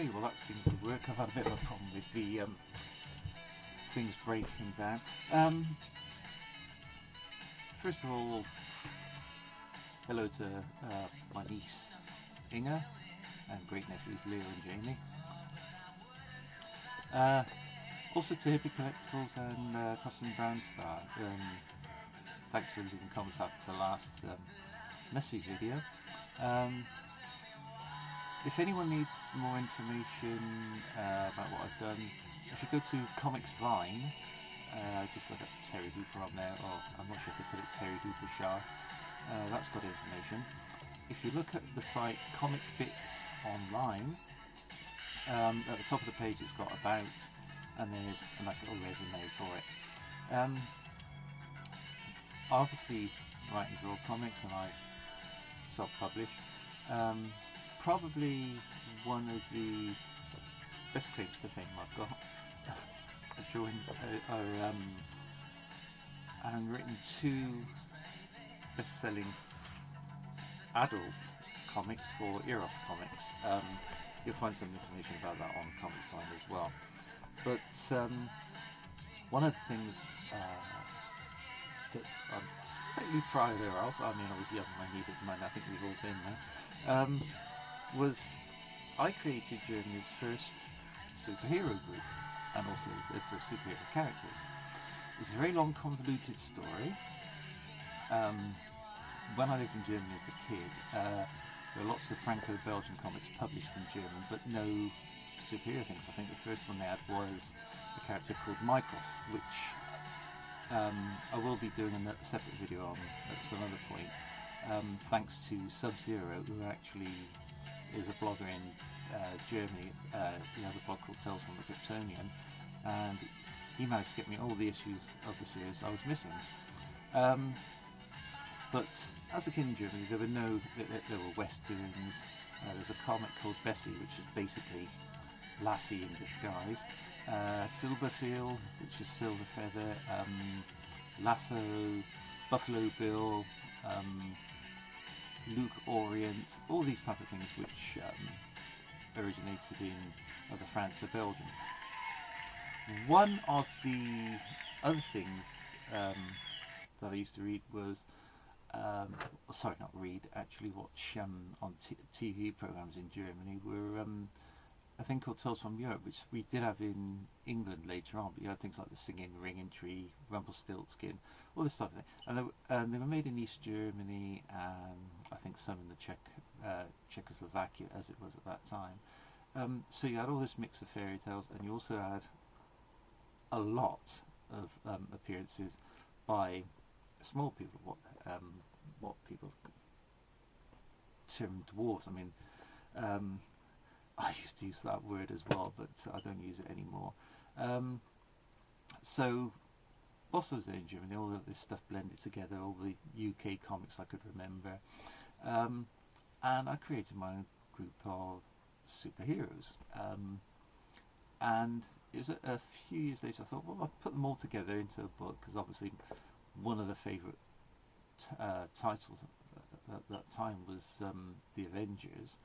Okay, well that seems to work. I've had a bit of a problem with the things breaking down. First of all, hello to my niece Inge and great nephews Leo and Jamie. Also to Hippie Collectibles and Custom Brown Star. Thanks for leaving comments after the last messy video. If anyone needs more information about what I've done, if you go to Comics Line, just look at Terry Hooper on there, or I'm not sure if they put it Terry Hooper Shah. That's got information. If you look at the site Comic Bits Online, at the top of the page it's got about, and there's a nice little resume for it. I obviously write and draw comics, and I self-publish. Probably one of the best claims to fame I've got. I've joined, and written 2 best-selling adult comics for Eros Comics. You'll find some information about that on Comics Line as well. But one of the things that I'm slightly proud of, I mean I was young when I needed money, I think we've all been there, was I created Germany's first superhero group, and also the first superhero characters. It's a very long, convoluted story. When I lived in Germany as a kid, there were lots of Franco-Belgian comics published in German, but no superhero things. I think the first one they had was a character called Micros, which I will be doing a separate video on at some other point, thanks to Sub-Zero, who actually is a blogger in Germany. He has a blog called Tales from the Kryptonian, and he managed to get me all the issues of the series I was missing. But as a kid in Germany, there were westerns. There's a comic called Bessie, which is basically Lassie in disguise. Silverfield, which is Silver Feather. Lasso, Buffalo Bill, Luke Orient, all these type of things which originated in either France or Belgium. One of the other things that I used to read was, sorry, not read, actually watch on TV programs in Germany were a thing called Tales from Europe, which we did have in England later on, but you had things like The Singing Ringing Tree, Rumpelstiltskin, all this type of thing. And they were made in East Germany, and I think some in the Czechoslovakia, as it was at that time. So you had all this mix of fairy tales, and you also had a lot of appearances by small people, what people term dwarves. I mean, I used to use that word as well, but I don't use it anymore. So whilst I was there in Germany, all of this stuff blended together, all the UK comics I could remember, and I created my own group of superheroes. And it was a few years later I thought, well, I'll put them all together into a book, because obviously one of the favourite titles at that time was The Avengers.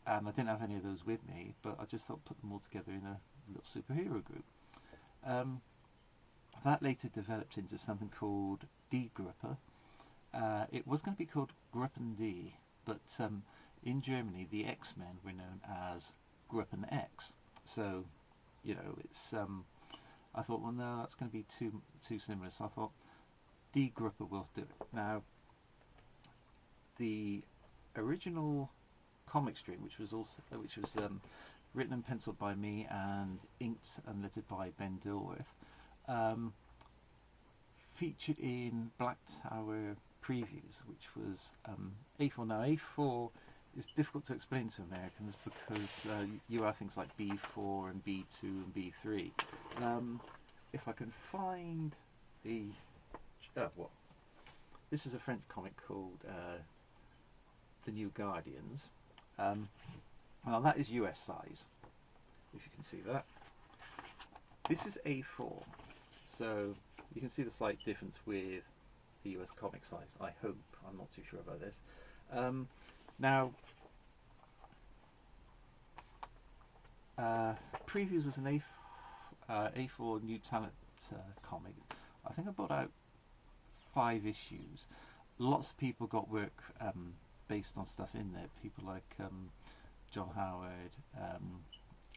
And I didn't have any of those with me, but I just thought put them all together in a little superhero group. That later developed into something called Die Gruppe. It was going to be called Gruppen D, but in Germany the X-Men were known as Gruppen X. So, you know, it's I thought, well, no, that's going to be too similar. So I thought Die Gruppe will do it. Now, the original comic strip, which was written and penciled by me and inked and lettered by Ben Dilworth, featured in Black Tower Previews, which was A4. Now A4 is difficult to explain to Americans because you have things like B4 and B2 and B3. If I can find the this is a French comic called The New Guardians. Well, that is US size, if you can see that. This is A4, so you can see the slight difference with the US comic size, I hope. I'm not too sure about this. Now, Previews was an A4 New Talent comic. I think I brought out 5 issues. Lots of people got work based on stuff in there. People like John Howard,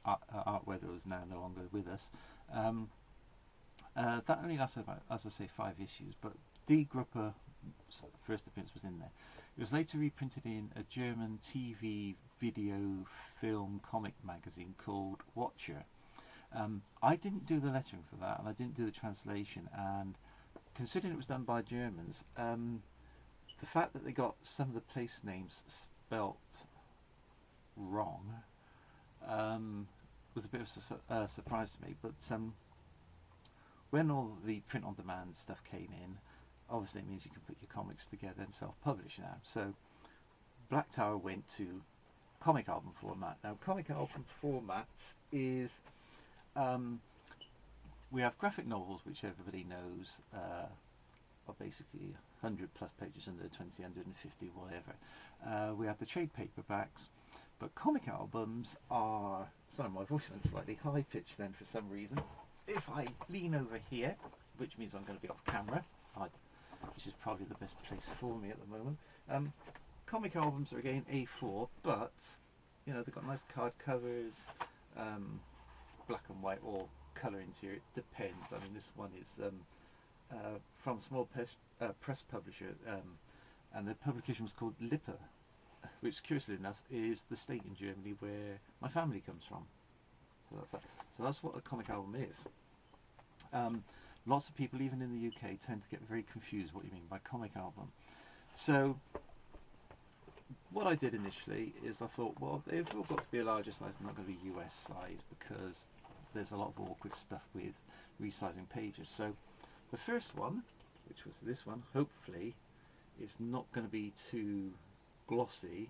Art Weather, was now no longer with us. That only lasted about, as I say, 5 issues, but Die Gruppe first appearance was in there. It was later reprinted in a German TV, video, film, comic magazine called Watcher. I didn't do the lettering for that, and I didn't do the translation, and considering it was done by Germans, the fact that they got some of the place names spelt wrong was a bit of a surprise to me. But when all the print-on-demand stuff came in, obviously it means you can put your comics together and self-publish now. So Black Tower went to comic album format. Now, comic album format is we have graphic novels, which everybody knows are basically 100 plus pages, under 20, 150, whatever. We have the trade paperbacks, but comic albums are. Sorry, my voice went slightly high pitched then for some reason. If I lean over here, which means I'm going to be off camera, which is probably the best place for me at the moment. Comic albums are again A4, but you know, they've got nice card covers, black and white or colour interior. It depends. I mean, this one is from a small press publisher, and the publication was called Lippe, which, curiously enough, is the state in Germany where my family comes from. So that's what a comic album is. Lots of people, even in the UK, tend to get very confused what you mean by comic album. So what I did initially is I thought, well, they've all got to be a larger size, they're not going to be US size, because there's a lot of awkward stuff with resizing pages. So the first one, which was this one, hopefully is not going to be too glossy,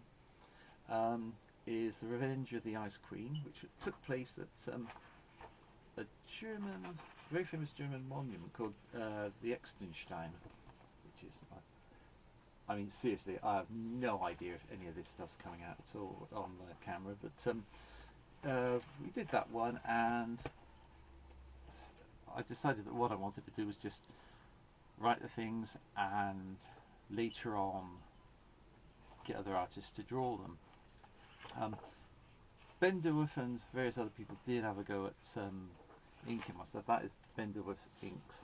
is The Revenge of the Ice Queen, which took place at a German, very famous German monument called the Extenstein, which is, I mean, seriously, I have no idea if any of this stuff's coming out at all on the camera, but we did that one, and I decided that what I wanted to do was just write the things and later on get other artists to draw them. Ben Dewar and various other people did have a go at inking my stuff. That is Ben Dewar's inks.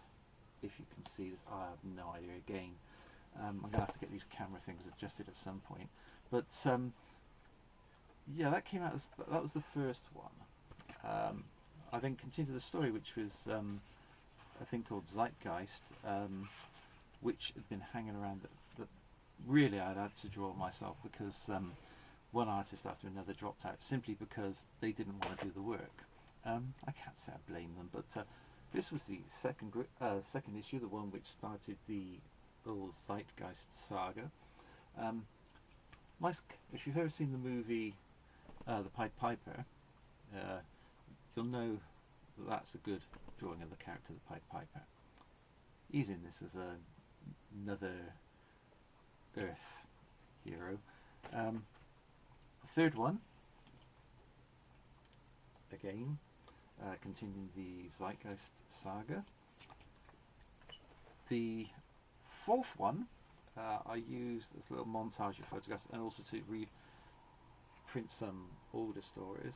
If you can see this, I have no idea again. I'm going to have to get these camera things adjusted at some point. But yeah, that came out as, that was the first one. I then continued the story, which was a thing called Zeitgeist, which had been hanging around that really I'd had to draw myself, because one artist after another dropped out simply because they didn't want to do the work. I can't say I blame them, but this was the second issue, the one which started the little Zeitgeist saga. If you've ever seen the movie The Pied Piper, you'll know that that's a good drawing of the character, the Pied Piper. He's in this as another Earth hero. Third one, again, continuing the Zeitgeist saga. The fourth one, I used this little montage of photographs and also to reprint some older stories.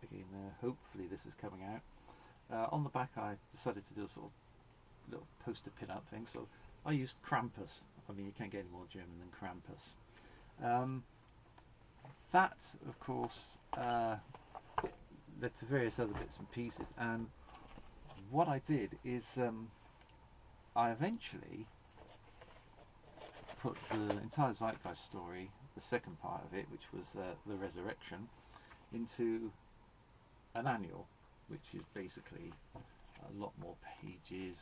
Again, hopefully this is coming out. On the back I decided to do a sort of little poster pin-up thing, so I used Krampus. I mean, you can't get any more German than Krampus. That, of course, led to various other bits and pieces, and what I did is I eventually put the entire Zeitgeist story, the second part of it, which was the Resurrection, into an annual, which is basically a lot more pages,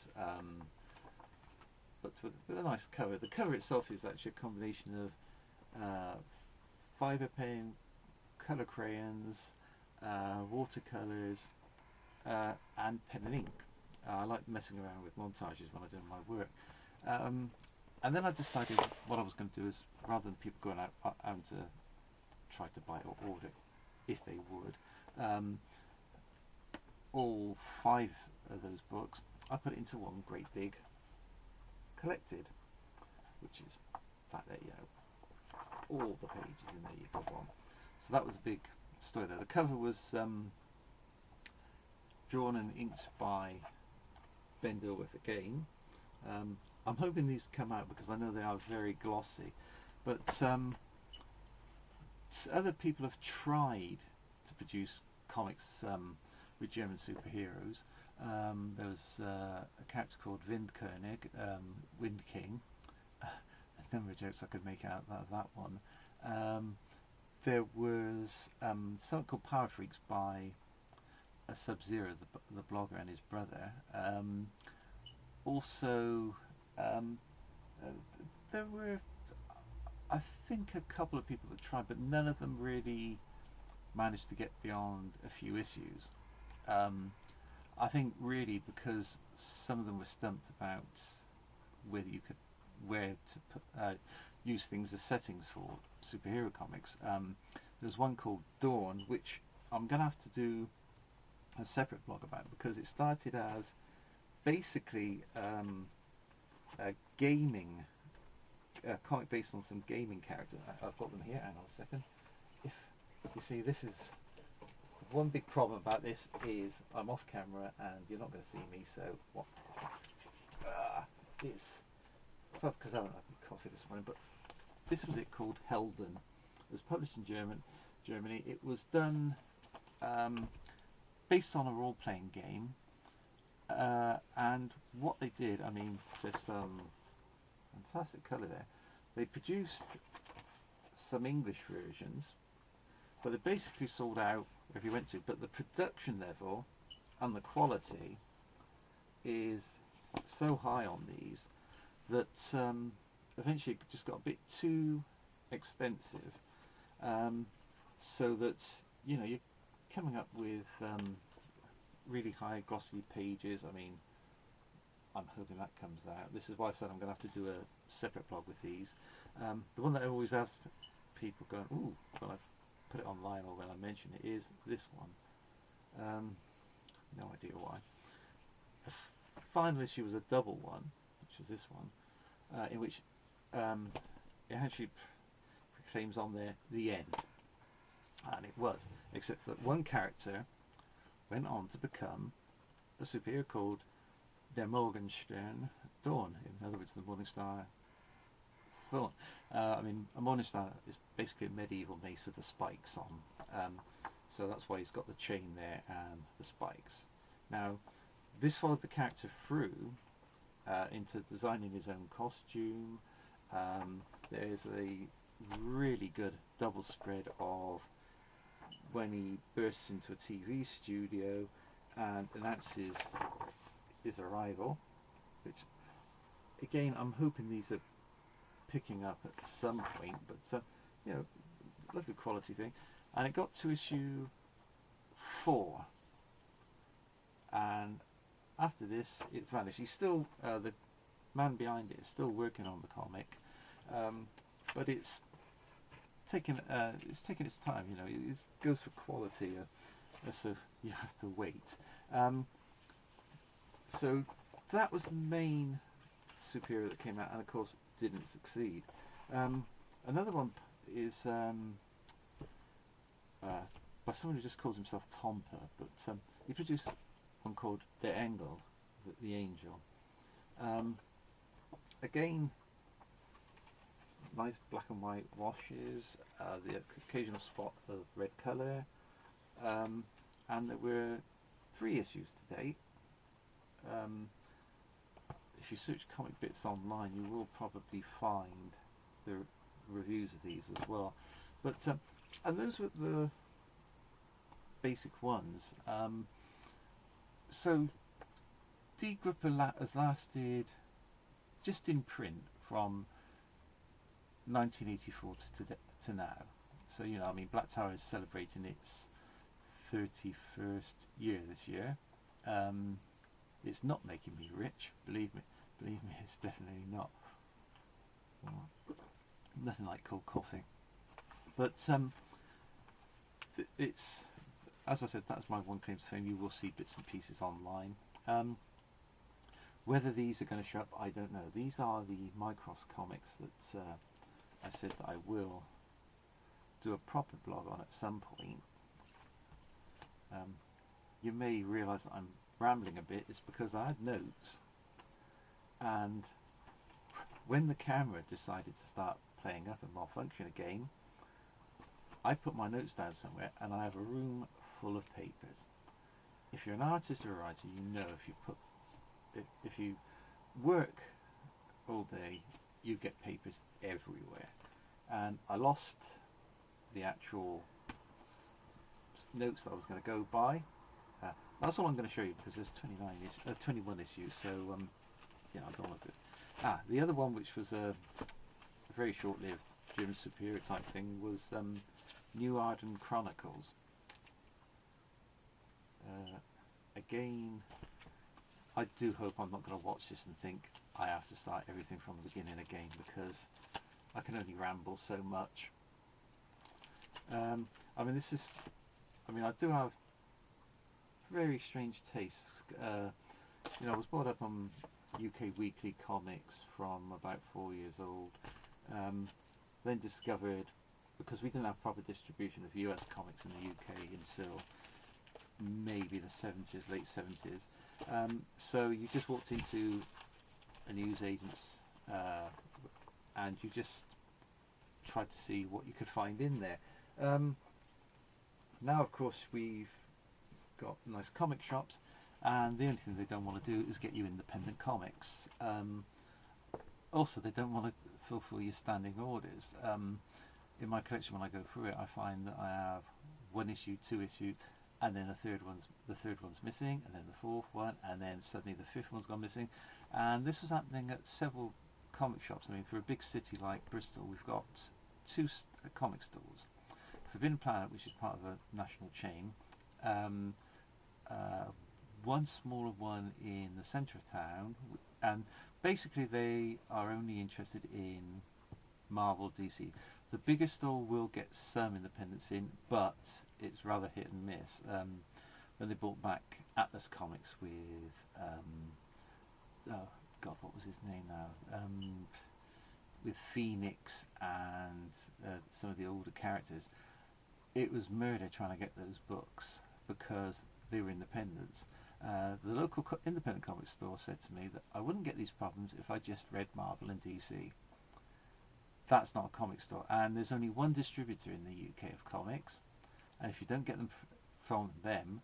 but with a nice cover. The cover itself is actually a combination of fibre pen, colour crayons, watercolours, and pen and ink. I like messing around with montages when I'm doing my work. And then I decided what I was going to do is, rather than people going out to try to buy it or order it, if they would. All 5 of those books, I put it into one great big collected, which is that there, all the pages in there you could want. So that was a big story there. The cover was drawn and inked by Ben Dilworth again. I'm hoping these come out because I know they are very glossy, but other people have tried to produce comics with German superheroes. There was a character called Windkönig, Wind King. A number of jokes I could make out of that one. There was something called Power Freaks by a Sub-Zero, the blogger, and his brother. Also, there were, I think, a couple of people that tried, but none of them really managed to get beyond a few issues. I think really because some of them were stumped about whether you could where to put, use things as settings for superhero comics. There's one called Dawn, which I'm going to have to do a separate blog about because it started as basically a gaming comic based on some gaming characters. I've got them here. Hang on a second. If you see, this is one big problem about this is I'm off camera and you're not going to see me. So what? It's because I haven't had any coffee this morning. But this was it called Helden. It was published in Germany. It was done based on a role-playing game. And what they did, I mean, there's some fantastic colour there. They produced some English versions, but they basically sold out if you went to. But the production level and the quality is so high on these that eventually it just got a bit too expensive. So that you're coming up with really high glossy pages. I mean, I'm hoping that comes out. This is why I said I'm going to have to do a separate blog with these. The one that I always ask people going, ooh, when I put it online or when I mention it, is this one. No idea why. The final issue was a double one, which is this one, in which it actually proclaims on there the end. And it was, except that one character went on to become a superhero called Der Morgenstern Dawn. In other words, the Morning Star Dawn. I mean, a Morning Star is basically a medieval mace with the spikes on. So that's why he's got the chain there and the spikes. Now, this followed the character through into designing his own costume. There's a really good double spread of when he bursts into a TV studio and announces his arrival, which again I'm hoping these are picking up at some point, but lovely quality thing. And it got to issue 4, and after this it's vanished. He's still the man behind it is still working on the comic, but it's taken its time. It goes for quality, so you have to wait. So that was the main superhero that came out, and of course didn't succeed. Another one is by someone who just calls himself Tomper, but he produced one called Der Engel, the Angel. Again, nice black and white washes, the occasional spot of red colour, and there were 3 issues to date. If you search Comic Bits online, you will probably find the reviews of these as well. But and those were the basic ones. So Die Gruppe has lasted just in print from 1984 to now. So I mean, Black Tower is celebrating its 31st year this year. It's not making me rich, believe me, it's definitely not. Nothing like cold coffee. But it's, as I said, that's my one claim to fame. You will see bits and pieces online. Whether these are going to show up, I don't know. These are the Micros comics that I said that I will do a proper blog on at some point. You may realise that I'm rambling a bit. It's because I had notes, and when the camera decided to start playing up and malfunction again, I put my notes down somewhere, and I have a room full of papers. If you're an artist or a writer, you know if you work all day, you get papers everywhere. And I lost the actual notes that I was going to go by. That's all I'm going to show you, because there's 21 issues, so yeah, I don't want to do it. The other one, which was a very short-lived German Superior type thing, was New Arden Chronicles. Again, I do hope I'm not going to watch this and think I have to start everything from the beginning again, because I can only ramble so much. I mean, I do have very strange tastes. You know, I was brought up on UK Weekly Comics from about 4 years old. Then discovered, because we didn't have proper distribution of US comics in the UK until maybe the 70s, late 70s. So you just walked into a newsagent's and you just tried to see what you could find in there. Now, of course, we've got nice comic shops, and the only thing they don't want to do is get you independent comics. Also, they don't want to fulfill your standing orders. In my collection, when I go through it, I find that I have 1 issue, 2 issues, and then the third one's missing, and then the 4th one, and then suddenly the 5th one's gone missing. And this was happening at several comic shops. I mean, for a big city like Bristol, we've got 2 comic stores. Forbidden Planet, which is part of a national chain, one smaller one in the centre of town, and basically they are only interested in Marvel, DC. The bigger store will get some independents in, but it's rather hit and miss. When they bought back Atlas Comics with oh God, what was his name now? With Phoenix and some of the older characters, it was murder trying to get those books because they were independents. The local independent comic store said to me that I wouldn't get these problems if I just read Marvel and DC. That's not a comic store, and there's only one distributor in the UK of comics, and if you don't get them from them,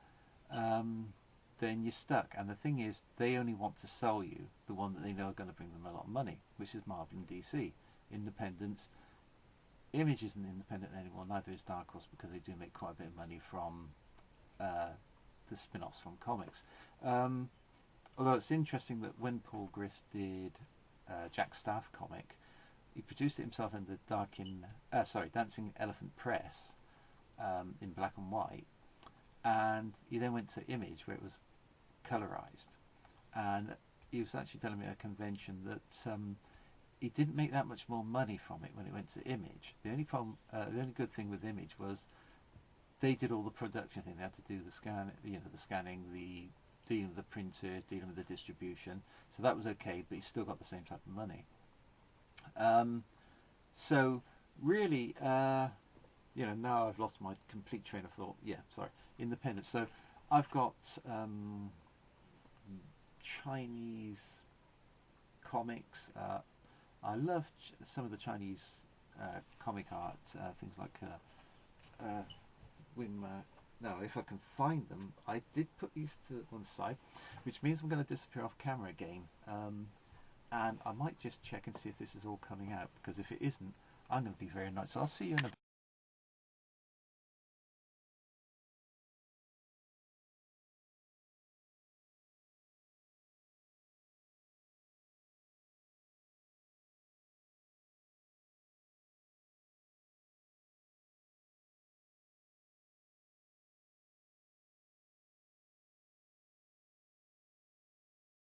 then you're stuck. And the thing is, they only want to sell you the one that they know are going to bring them a lot of money, which is Marvel and DC. Independents. Image isn't independent anymore, neither is Dark Horse, because they do make quite a bit of money from the spin-offs from comics. Although it's interesting that when Paul Grist did Jack Staff comic, he produced it himself in the Dancing Elephant Press in black and white, and he then went to Image where it was colorized, and he was actually telling me at a convention that he didn't make that much more money from it when it went to Image. The only problem, the only good thing with Image was they did all the production thing. They had to do the the scanning, the dealing with the printers, dealing with the distribution. So that was okay, but he still got the same type of money. So really, now I've lost my complete train of thought. Yeah, sorry. Independent. So I've got Chinese comics. I love some of the Chinese comic art, things like now, if I can find them, I did put these to one side, which means I'm going to disappear off camera again. And I might just check and see if this is all coming out, because if it isn't, I'm going to be very annoyed. So I'll see you in a